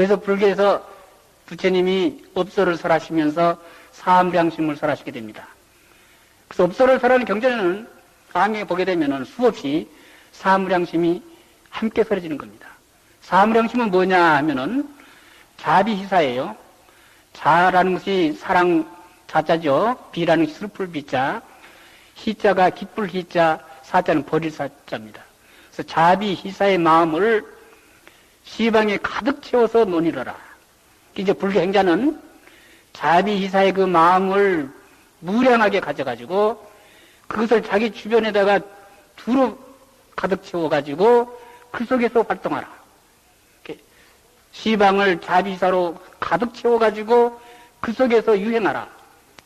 그래서 불교에서 부처님이 업소를 설하시면서 사무량심을 설하시게 됩니다. 그래서 업소를 설하는 경전에는 다음에 보게 되면은 수없이 사무량심이 함께 설해지는 겁니다. 사무량심은 뭐냐 하면은 자비희사예요. 자라는 것이 사랑 자자죠. 비라는 것이 슬플 비자. 희자가 기쁠 희자, 사자는 버릴 사자입니다. 그래서 자비희사의 마음을 시방에 가득 채워서 논의러라. 이제 불교 행자는 자비희사의 그 마음을 무량하게 가져가지고 그것을 자기 주변에다가 두루 가득 채워가지고 그 속에서 활동하라. 시방을 자비희사로 가득 채워가지고 그 속에서 유행하라.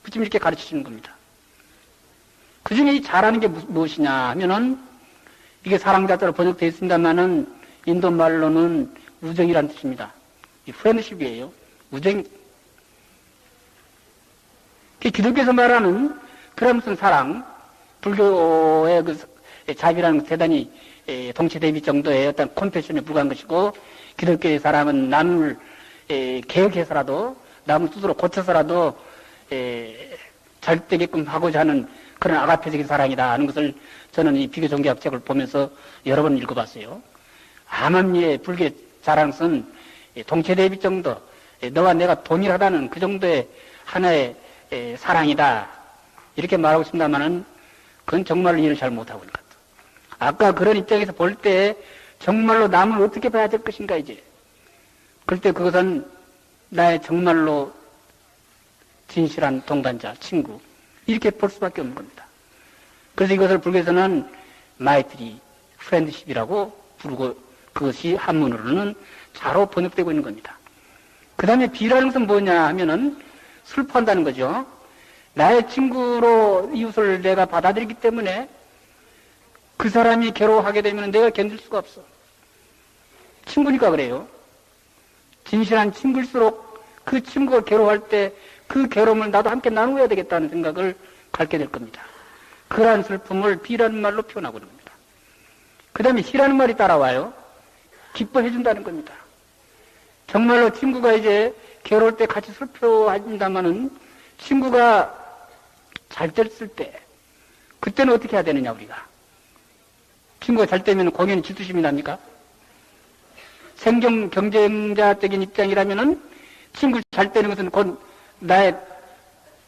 부처님 이렇게 가르치시는 겁니다. 그 중에 이 자라는 게 무엇이냐 하면은 이게 사랑자자로 번역되어 있습니다만은 인도 말로는 우정이라는 뜻입니다. 이 프렌드십이에요. 우정. 기독교에서 말하는 그런 무슨 사랑, 불교의 그 자비라는 것 대단히 동체대비 정도의 어떤 컴패션에 불과한 것이고, 기독교의 사랑은 남을 개혁해서라도, 남을 스스로 고쳐서라도 잘 되게끔 하고자 하는 그런 아가페적인 사랑이다 하는 것을 저는 이 비교 종교학 책을 보면서 여러 번 읽어봤어요. 암암리의 불교의 자랑은 동체대비 정도, 너와 내가 동일하다는 그 정도의 하나의 사랑이다. 이렇게 말하고 있습니다만은 그건 정말로 이해를 잘 못하고 있는 것 같아요. 아까 그런 입장에서 볼 때 정말로 남을 어떻게 봐야 될 것인가 이제. 그럴 때 그것은 나의 정말로 진실한 동반자, 친구 이렇게 볼 수밖에 없는 겁니다. 그래서 이것을 불교에서는 마이트리, 프렌드십이라고 부르고 그것이 한문으로는 자로 번역되고 있는 겁니다. 그 다음에 비라는 것은 뭐냐 하면은 슬퍼한다는 거죠. 나의 친구로 이웃을 내가 받아들이기 때문에 그 사람이 괴로워하게 되면 내가 견딜 수가 없어. 친구니까 그래요. 진실한 친구일수록 그 친구가 괴로워할 때 그 괴로움을 나도 함께 나누어야 되겠다는 생각을 갖게 될 겁니다. 그러한 슬픔을 비라는 말로 표현하고 있는 겁니다. 그 다음에 희라는 말이 따라와요. 기뻐해 준다는 겁니다. 정말로 친구가 이제 괴로울 때 같이 슬퍼한다마는 친구가 잘 됐을 때 그때는 어떻게 해야 되느냐 우리가. 친구가 잘 되면 공연히 질투심이 납니까? 생존 경쟁자적인 입장이라면은 친구 잘 되는 것은 곧 나의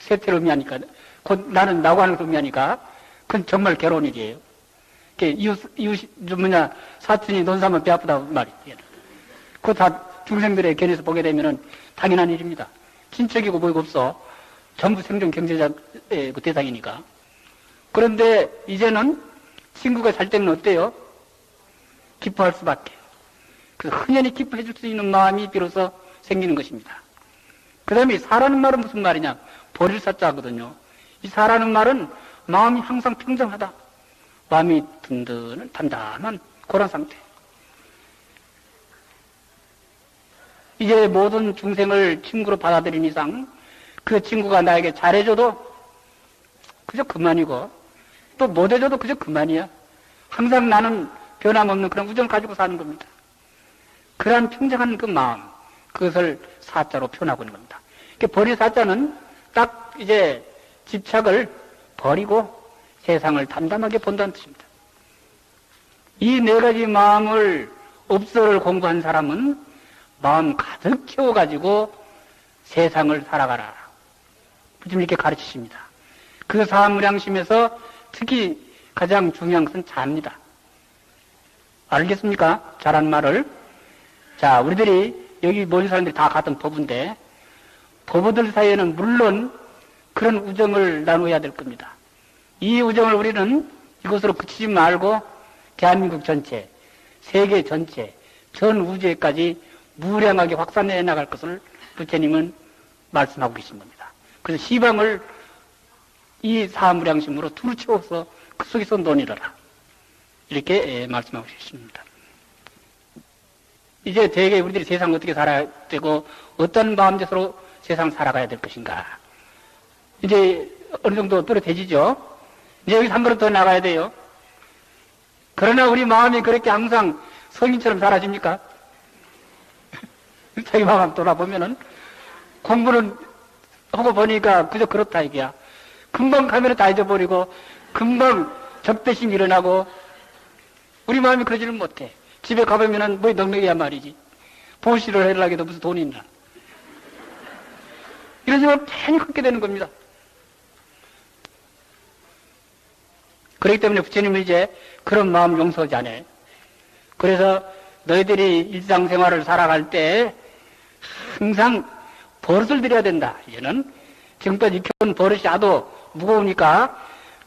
세태를 의미하니까, 곧 나는 나고 하는 것을 의미하니까 그건 정말 괴로운 일이에요. 이웃 사촌이 논 사면 배 아프다 말이에요. 그거 다 중생들의 견해에서 보게 되면은 당연한 일입니다. 친척이고 뭐이고 없어. 전부 생존 경제자의 그 대상이니까. 그런데 이제는 친구가 잘 되면 어때요? 기뻐할 수밖에. 그래서 흔연히 기뻐해 줄 수 있는 마음이 비로소 생기는 것입니다. 그 다음에 사라는 말은 무슨 말이냐? 버릴 사자거든요. 이 사라는 말은 마음이 항상 평정하다. 마음이 든든한 단단한 그런 상태. 이제 모든 중생을 친구로 받아들인 이상 그 친구가 나에게 잘해줘도 그저 그만이고 또 못해줘도 그저 그만이야. 항상 나는 변함없는 그런 우정을 가지고 사는 겁니다. 그러한 평정한 그 마음, 그것을 사자로 표현하고 있는 겁니다. 버릴 사자는 딱 이제 집착을 버리고 세상을 담담하게 본다는 뜻입니다. 이 네 가지 마음을 업소를 공부한 사람은 마음 가득 채워가지고 세상을 살아가라. 부처님 이렇게 가르치십니다. 그 사무량심에서 특히 가장 중요한 것은 자입니다. 알겠습니까? 자란 말을. 자, 우리들이 여기 모인 사람들이 다 같은 법인데 법어들 사이에는 물론 그런 우정을 나누어야 될 겁니다. 이 우정을 우리는 이것으로 그치지 말고 대한민국 전체, 세계 전체, 전 우주에까지 무량하게 확산해 나갈 것을 부처님은 말씀하고 계신 겁니다. 그래서 시방을 이 사무량심으로 두루 채워서 그 속에서 논의하라. 이렇게 말씀하고 계십니다. 이제 대개 우리들이 세상을 어떻게 살아야 되고 어떤 마음대로 세상 살아가야 될 것인가. 이제 어느 정도 뚜렷해지죠. 이제 여기서 한 걸음 더 나가야 돼요. 그러나 우리 마음이 그렇게 항상 성인처럼 살아집니까? 자기 마음 돌아보면은 공부는 하고 보니까 그저 그렇다 이게야. 금방 가면은 다 잊어버리고 금방 적대심 일어나고 우리 마음이 그러지를 못해. 집에 가보면은 뭐 넉넉해야 말이지. 보시를 하려고 해도 무슨 돈이 있나. 이런 생각을 괜히 갖게 되는 겁니다. 그렇기 때문에 부처님은 이제 그런 마음 용서하지 않아요. 그래서 너희들이 일상생활을 살아갈 때 항상 버릇을 들여야 된다. 이제는 지금까지 익혀온 버릇이 하도 무거우니까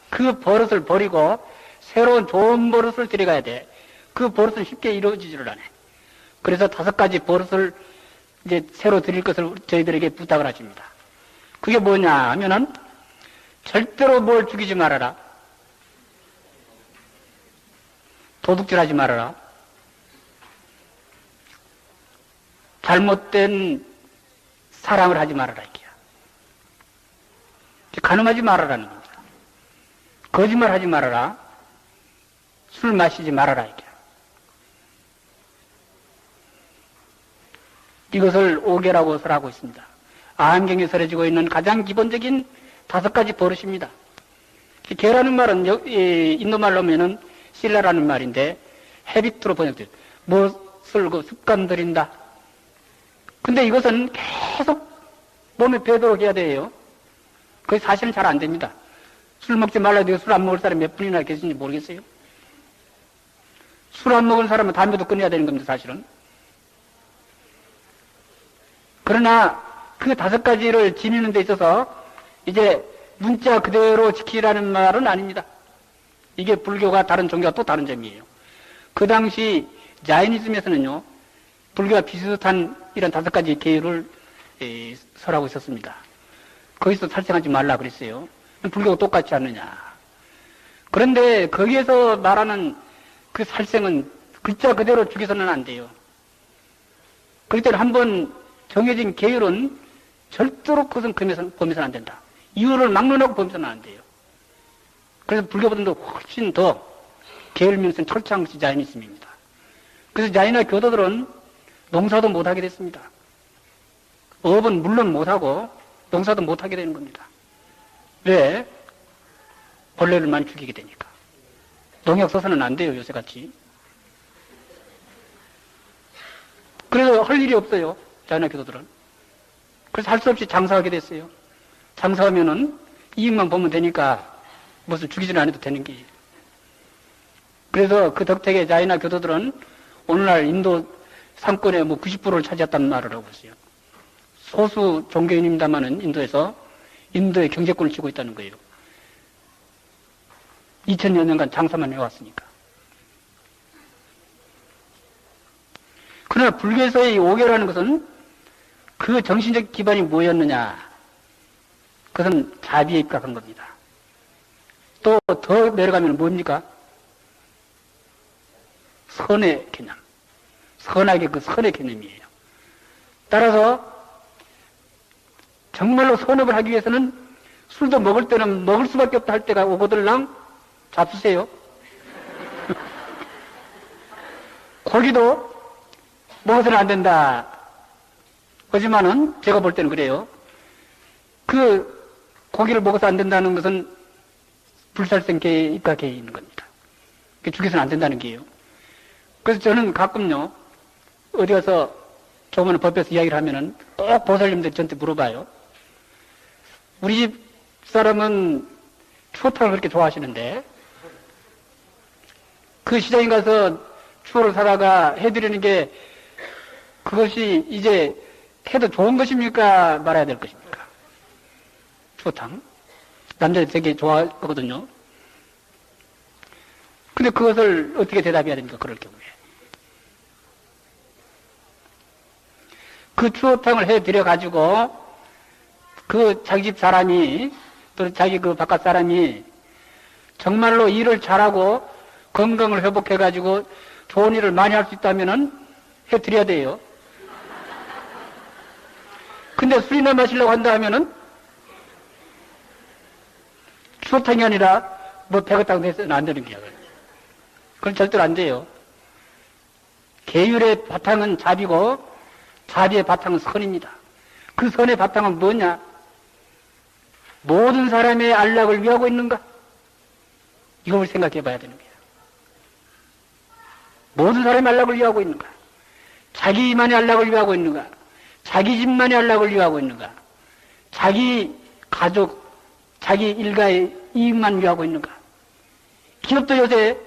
그 버릇을 버리고 새로운 좋은 버릇을 들여가야 돼. 그 버릇은 쉽게 이루어지지를 않아요. 그래서 5가지 버릇을 이제 새로 드릴 것을 저희들에게 부탁을 하십니다. 그게 뭐냐 하면은 절대로 뭘 죽이지 말아라. 도둑질하지 말아라. 잘못된 사랑을 하지 말아라 이게야. 간음하지 말아라는 겁니다. 거짓말하지 말아라. 술 마시지 말아라 이게야. 이것을 5개라고 설하고 있습니다. 아한경에 설해지고 있는 가장 기본적인 5가지 버릇입니다. 개라는 말은 인도말로 하면은 실라라는 말인데 헤비트로 번역돼요. 무엇을 습관 들인다. 근데 이것은 계속 몸에 배도록 해야 돼요. 그게 사실은 잘 안 됩니다. 술 먹지 말라 해도 술 안 먹을 사람이 몇 분이나 계신지 모르겠어요. 술 안 먹은 사람은 담배도 끊어야 되는 겁니다, 사실은. 그러나 그 5가지를 지니는 데 있어서 이제 문자 그대로 지키라는 말은 아닙니다. 이게 불교가 다른 종교와 또 다른 점이에요. 그 당시 자이니즘에서는요, 불교와 비슷한 이런 5가지 계율을 설하고 있었습니다. 거기서 살생하지 말라 그랬어요. 불교가 똑같지 않느냐. 그런데 거기에서 말하는 그 살생은 글자 그대로 죽여서는 안 돼요. 그렇기 때문에 한번 정해진 계율은 절대로 그것은 범해서는 안 된다. 이유를 막론하고 범해서는 안 돼요. 그래서 불교보다도 훨씬 더 계율면서 철저한 것이 자이니즘입니다. 그래서 자이나 교도들은 농사도 못하게 됐습니다. 업은 물론 못하고 농사도 못하게 되는 겁니다. 왜? 벌레를 많이 죽이게 되니까. 농약 써서는 안 돼요, 요새같이. 그래서 할 일이 없어요, 자이나 교도들은. 그래서 할 수 없이 장사하게 됐어요. 장사하면은 이익만 보면 되니까 무엇을 죽이지는 않아도 되는 게. 그래서 그 덕택에 자이나 교도들은 오늘날 인도 상권의 90%를 차지했다는 말을 하고 있어요. 소수 종교인입니다만은 인도의 경제권을 쥐고 있다는 거예요. 2000여 년간 장사만 해왔으니까. 그러나 불교에서의 이 5개라는 것은 그 정신적 기반이 뭐였느냐? 그것은 자비에 입각한 겁니다. 또 더 내려가면 뭡니까? 선의 개념. 선악의 그 선의 개념이에요. 따라서 정말로 선업을 하기 위해서는 술도 먹을 때는 먹을 수밖에 없다 할 때가 오거들랑 잡수세요. 고기도 먹어서는 안 된다. 하지만은 제가 볼 때는 그래요. 그 고기를 먹어서 안 된다는 것은 불살생계에 입각해 있는 겁니다. 죽여서는 안 된다는 게요. 그래서 저는 가끔요, 어디 가서 조금은 법에서 이야기를 하면은 꼭 보살님들이 저한테 물어봐요. 우리 집 사람은 추어탕을 그렇게 좋아하시는데 그 시장에 가서 추어를 사다가 해드리는 게 그것이 이제 해도 좋은 것입니까? 말아야 될 것입니까? 추어탕. 남자들이 되게 좋아하거든요. 근데 그것을 어떻게 대답해야 됩니까? 그럴 경우에. 그 추어탕을 해드려가지고 그 자기 집 사람이 또 자기 그 바깥 사람이 정말로 일을 잘하고 건강을 회복해가지고 좋은 일을 많이 할 수 있다면은 해드려야 돼요. 근데 술이나 마시려고 한다 하면은 추어탕이 아니라 뭐 배고프다고 해서는 안 되는 거야. 그건 절대로 안 돼요. 계율의 바탕은 자비고 자비의 바탕은 선입니다. 그 선의 바탕은 뭐냐? 모든 사람의 안락을 위하고 있는가? 이걸 생각해 봐야 되는 거예요. 모든 사람의 안락을 위하고 있는가? 자기만의 안락을 위하고 있는가? 자기 집만의 안락을 위하고 있는가? 자기 가족, 자기 일가의 이익만 위하고 있는가? 기업도 요새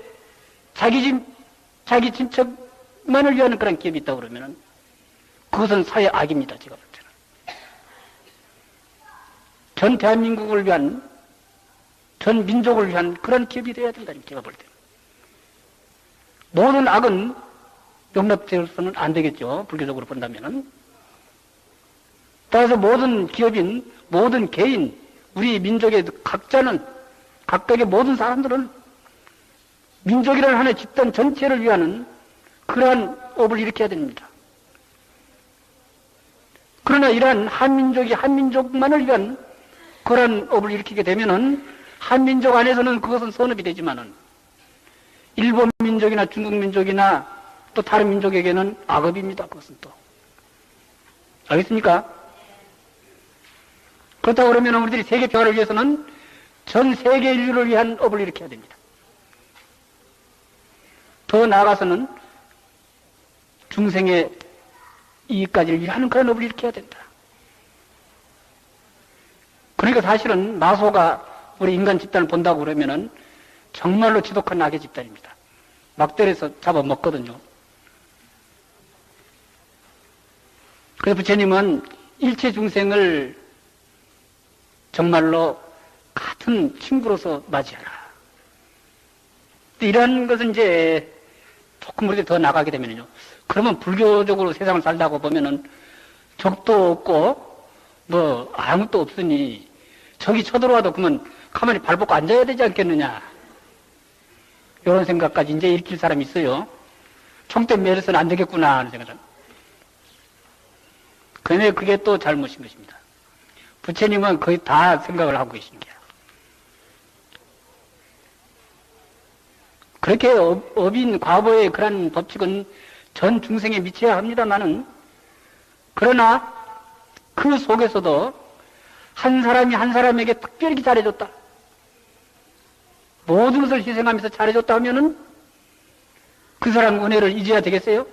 자기 집, 자기 친척만을 위하는 그런 기업이 있다고 그러면은 그것은 사회 악입니다, 제가 볼 때는. 전 대한민국을 위한, 전 민족을 위한 그런 기업이 되어야 된다, 제가 볼 때는. 모든 악은 용납되어서는 안 되겠죠, 불교적으로 본다면은. 따라서 모든 기업인, 모든 개인, 우리 민족의 각자는, 각각의 모든 사람들은 민족이라는 하나의 집단 전체를 위하는 그러한 업을 일으켜야 됩니다. 그러나 이러한 한민족이 한민족만을 위한 그런 업을 일으키게 되면은 한민족 안에서는 그것은 선업이 되지만은 일본 민족이나 중국 민족이나 또 다른 민족에게는 악업입니다. 그것은 또. 알겠습니까? 그렇다고 그러면 우리들이 세계 평화를 위해서는 전 세계 인류를 위한 업을 일으켜야 됩니다. 더 나아가서는 중생의 이익까지를 위하는 그런 업을 일으켜야 된다. 그러니까 사실은 마소가 우리 인간 집단을 본다고 그러면은 정말로 지독한 악의 집단입니다. 막대에서 잡아먹거든요. 그래서 부처님은 일체 중생을 정말로 같은 친구로서 맞이하라. 이런 것은 이제 조금 우리가 더 나가게 되면요. 그러면 불교적으로 세상을 살다가 보면은 적도 없고 뭐 아무것도 없으니 적이 쳐들어와도 그러면 가만히 발 벗고 앉아야 되지 않겠느냐. 이런 생각까지 이제 일으킬 사람이 있어요. 총대 매려서는 안 되겠구나 하는 생각을. 그런데 그게 또 잘못인 것입니다. 부처님은 거의 다 생각을 하고 계신 거야. 그렇게 업인 과보의 그런 법칙은 전 중생에 미쳐야 합니다마는, 그러나 그 속에서도 한 사람이 한 사람에게 특별히 잘해줬다. 모든 것을 희생하면서 잘해줬다 하면은 그 사람 은혜를 잊어야 되겠어요?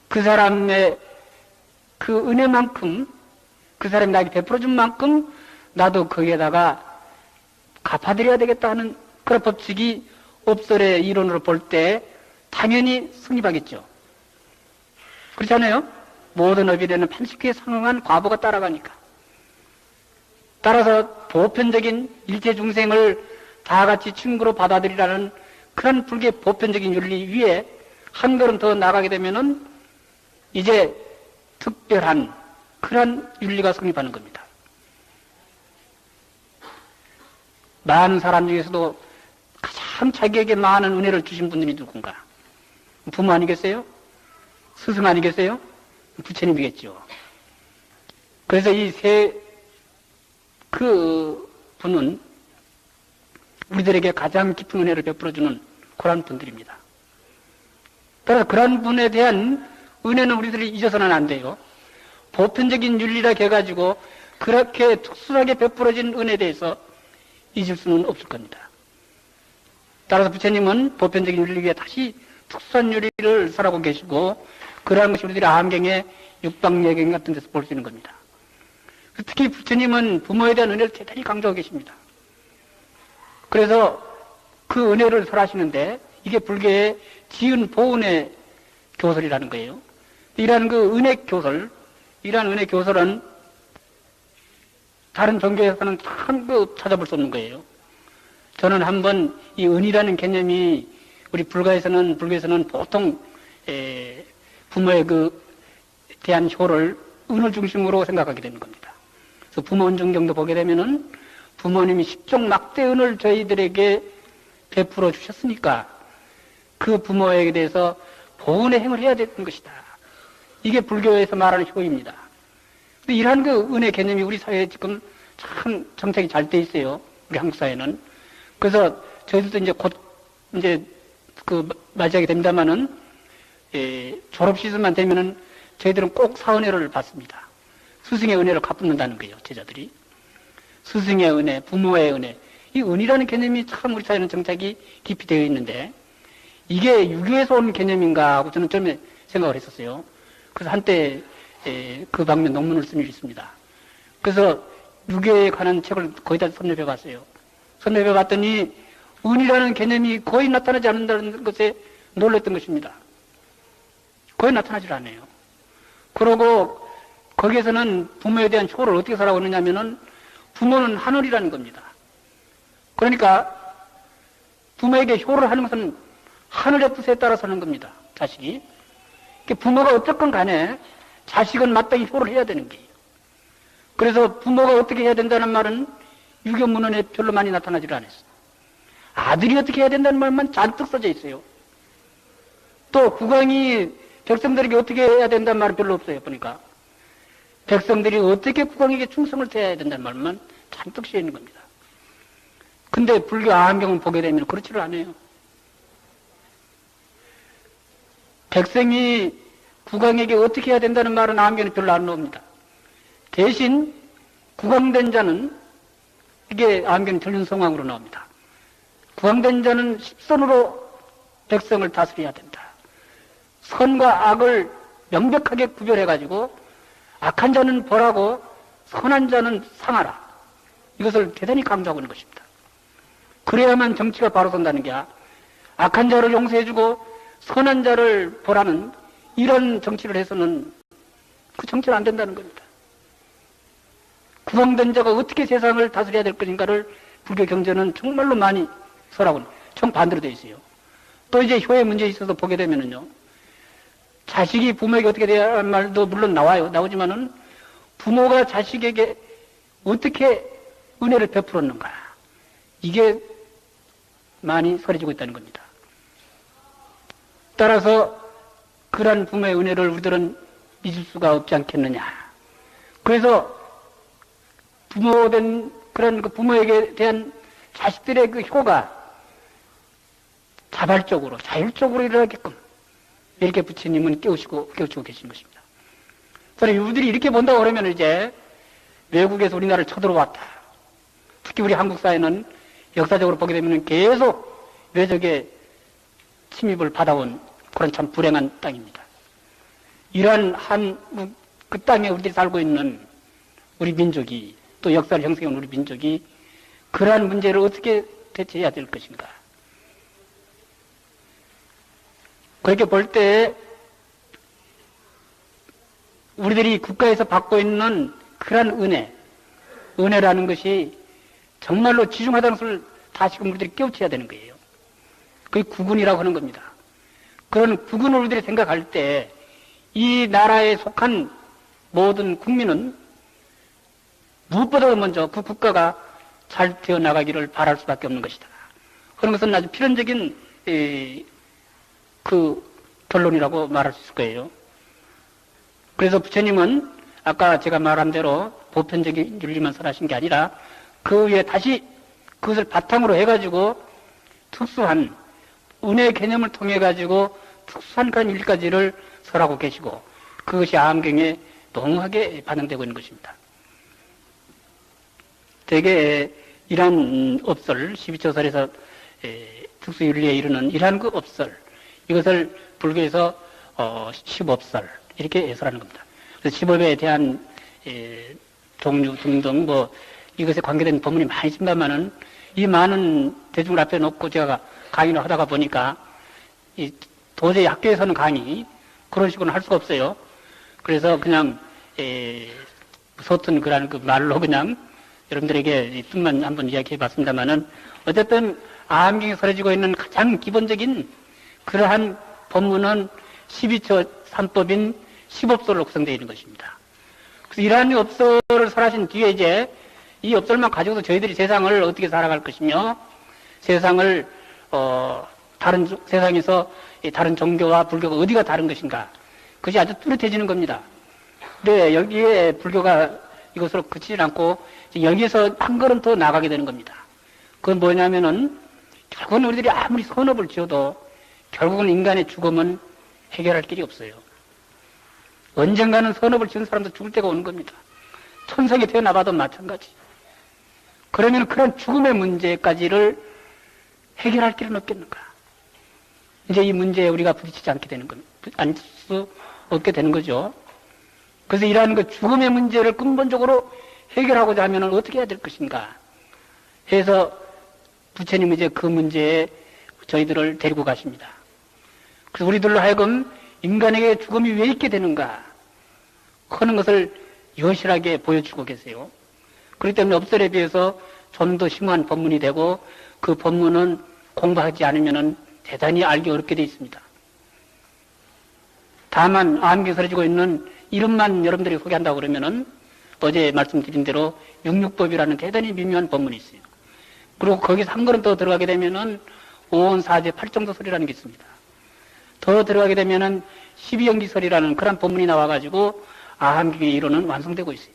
그 사람의 그 은혜만큼, 그 사람이 나에게 베풀어준 만큼 나도 거기에다가 갚아드려야 되겠다 하는 그런 법칙이 업설의 이론으로 볼 때 당연히 성립하겠죠. 그렇지 않아요? 모든 업일에는 판식회에 상응한 과보가 따라가니까. 따라서 보편적인 일체 중생을 다 같이 친구로 받아들이라는 그런 불교의 보편적인 윤리 위에 한 걸음 더 나가게 되면은 이제 특별한 그런 윤리가 성립하는 겁니다. 많은 사람 중에서도 가장 자기에게 많은 은혜를 주신 분들이 누군가? 부모 아니겠어요? 스승 아니겠어요? 부처님이겠죠. 그래서 그 분은 우리들에게 가장 깊은 은혜를 베풀어주는 그런 분들입니다. 따라서 그런 분에 대한 은혜는 우리들이 잊어서는 안 돼요. 보편적인 윤리라 해가지고 그렇게 특수하게 베풀어진 은혜에 대해서 잊을 수는 없을 겁니다. 따라서 부처님은 보편적인 윤리 위에 다시 특수한 윤리를 설하고 계시고, 그러한 것이 우리들의 암경의 육방예경 같은 데서 볼 수 있는 겁니다. 특히 부처님은 부모에 대한 은혜를 대단히 강조하고 계십니다. 그래서 그 은혜를 설하시는데 이게 불교의 지은 보은의 교설이라는 거예요. 이러한 그 은혜 교설, 이러한 은혜 교설은 다른 종교에서는 참 찾아볼 수 없는 거예요. 저는 한번 이 은이라는 개념이 우리 불교에서는 보통 부모에 대한 효를 은을 중심으로 생각하게 되는 겁니다. 그래서 부모 은정경도 보게 되면은 부모님이 십종 막대 은을 저희들에게 베풀어 주셨으니까 그 부모에게 대해서 보은의 행을 해야 되는 것이다. 이게 불교에서 말하는 효입니다. 근데 이러한 그 은혜 개념이 우리 사회에 지금 참 정착이 잘 돼 있어요. 우리 한국 사회는. 그래서 저희들도 이제 곧 맞이하게 됩니다만은 졸업 시즌만 되면은 저희들은 꼭 사은혜를 받습니다. 스승의 은혜를 갚는다는 거예요, 제자들이. 스승의 은혜, 부모의 은혜. 이 은이라는 개념이 참 우리 사회는 정착이 깊이 되어 있는데, 이게 유교에서 온 개념인가 하고 저는 처음에 생각을 했었어요. 그래서 한때 그 방면 논문을 쓴 일이 있습니다. 그래서 유교에 관한 책을 거의 다 섭렵해 봤어요. 섭렵해 봤더니 은이라는 개념이 거의 나타나지 않는다는 것에 놀랐던 것입니다. 거의 나타나질 않아요. 그러고 거기에서는 부모에 대한 효를 어떻게 살아오고 있느냐면은 부모는 하늘이라는 겁니다. 그러니까 부모에게 효를 하는 것은 하늘의 뜻에 따라서 하는 겁니다. 자식이. 부모가 어떻건 간에 자식은 마땅히 효를 해야 되는 거예요. 그래서 부모가 어떻게 해야 된다는 말은 유교문헌에 별로 많이 나타나질 않았어요. 아들이 어떻게 해야 된다는 말만 잔뜩 써져 있어요. 또 국왕이 백성들에게 어떻게 해야 된다는 말은 별로 없어요. 보니까 백성들이 어떻게 국왕에게 충성을 다해야 된다는 말만 잔뜩 씌어 있는 겁니다. 근데 불교 아함경을 보게 되면 그렇지를 않아요. 백성이 국왕에게 어떻게 해야 된다는 말은 아함경에 별로 안 나옵니다. 대신 국왕된 자는 이게 아함경 전륜성왕으로 나옵니다. 국왕된 자는 십선으로 백성을 다스려야 된다. 선과 악을 명백하게 구별해가지고 악한 자는 벌하고 선한 자는 상하라. 이것을 대단히 강조하고 있는 것입니다. 그래야만 정치가 바로 선다는 게 악한 자를 용서해주고 선한 자를 벌하는 이런 정치를 해서는 그 정치는 안 된다는 겁니다. 국왕된 자가 어떻게 세상을 다스려야 될 것인가를 불교 경전은 정말로 많이 설하고 정반대로 되어 있어요. 또 이제 효의 문제에 있어서 보게 되면은요, 자식이 부모에게 어떻게 돼야 하는 말도 물론 나오지만은 부모가 자식에게 어떻게 은혜를 베풀었는가, 이게 많이 설해지고 있다는 겁니다. 따라서 그러한 부모의 은혜를 우리들은 잊을 수가 없지 않겠느냐. 그래서 부모된 그런 그 부모에게 대한 자식들의 그 효가 자발적으로 자율적으로 일어나게끔 이렇게 부처님은 깨우치고 계신 것입니다. 그래서 우리들이 이렇게 본다고 그러면 이제 외국에서 우리나라를 쳐들어왔다. 특히 우리 한국 사회는 역사적으로 보게 되면 계속 외적의 침입을 받아온 그런 참 불행한 땅입니다. 이러한 그 땅에 우리들이 살고 있는 우리 민족이, 또 역사를 형성해온 우리 민족이 그러한 문제를 어떻게 대처해야 될 것인가. 그렇게 볼 때 우리들이 국가에서 받고 있는 그러한 은혜라는 것이 정말로 지중하다는 것을 다시금 우리들이 깨우쳐야 되는 거예요. 그게 국운이라고 하는 겁니다. 그런 국운을 우리들이 생각할 때 이 나라에 속한 모든 국민은 무엇보다도 먼저 그 국가가 잘 되어 나가기를 바랄 수밖에 없는 것이다. 그런 것은 아주 필연적인 그 결론이라고 말할 수 있을 거예요. 그래서 부처님은 아까 제가 말한 대로 보편적인 윤리만 설하신 게 아니라 그 위에 다시 그것을 바탕으로 해가지고 특수한 은혜 개념을 통해 가지고 특수한 그런 일까지를 설하고 계시고 그것이 아함경에 농후하게 반영되고 있는 것입니다. 대개 이러한 업설, 12처설에서 특수윤리에 이르는 이러한 그 업설, 이것을 불교에서 10업설 이렇게 해설하는 겁니다. 그래서 10업에 대한 종류 등등 이것에 관계된 법문이 많이 있습니다만은 이 많은 대중을 앞에 놓고 제가 강의를 하다가 보니까 도저히 학교에서는 강의 그런 식으로는 할 수가 없어요. 그래서 그냥 서툰 그런 그 말로 그냥 여러분들에게 뜻만 한번 이야기해 봤습니다만은 어쨌든 아함경에 설해지고 있는 가장 기본적인 그러한 법문은 12처 3법인 10업설로 구성되어 있는 것입니다. 그래서 이러한 업설을 설하신 뒤에 이제 이 업설만 가지고도 저희들이 세상을 어떻게 살아갈 것이며 세상을 세상에서 다른 종교와 불교가 어디가 다른 것인가, 그것이 아주 뚜렷해지는 겁니다. 근데 여기에 불교가 이것으로 그치지 않고 여기에서 한 걸음 더 나가게 되는 겁니다. 그건 뭐냐면은 결국은 우리들이 아무리 선업을 지어도 결국은 인간의 죽음은 해결할 길이 없어요. 언젠가는 선업을 지은 사람도 죽을 때가 오는 겁니다. 천성이 태어나봐도 마찬가지. 그러면 그런 죽음의 문제까지를 해결할 길은 없겠는가? 이제 이 문제에 우리가 부딪히지 않게 되는 겁니다. 않을 수 없게 되는 거죠. 그래서 이러한 그 죽음의 문제를 근본적으로 해결하고자 하면 어떻게 해야 될 것인가 해서 부처님은 이제 그 문제에 저희들을 데리고 가십니다. 그래서 우리들로 하여금 인간에게 죽음이 왜 있게 되는가 하는 것을 여실하게 보여주고 계세요. 그렇기 때문에 업설에 비해서 좀 더 심한 법문이 되고 그 법문은 공부하지 않으면 대단히 알기 어렵게 되어 있습니다. 다만 암기설에 지고 있는 이름만 여러분들이 소개한다고 그러면은 어제 말씀드린 대로 육육법이라는 대단히 미묘한 법문이 있어요. 그리고 거기서 한 걸음 더 들어가게 되면은 오온사제 팔정도설이라는 게 있습니다. 더 들어가게 되면은 12연기설이라는 그런 법문이 나와가지고 아함기의 이론은 완성되고 있어요.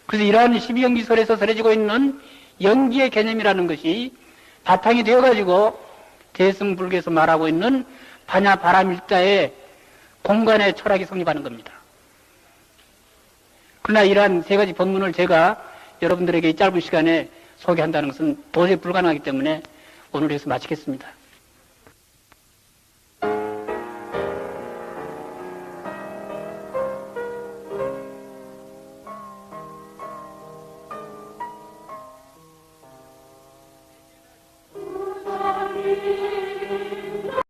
그래서 이러한 12연기설에서 설해지고 있는 연기의 개념이라는 것이 바탕이 되어가지고 대승불교에서 말하고 있는 반야 바람일자의 공간의 철학이 성립하는 겁니다. 그러나 이러한 세 가지 법문을 제가 여러분들에게 이 짧은 시간에 소개한다는 것은 도저히 불가능하기 때문에 오늘 여기서 마치겠습니다. Amen.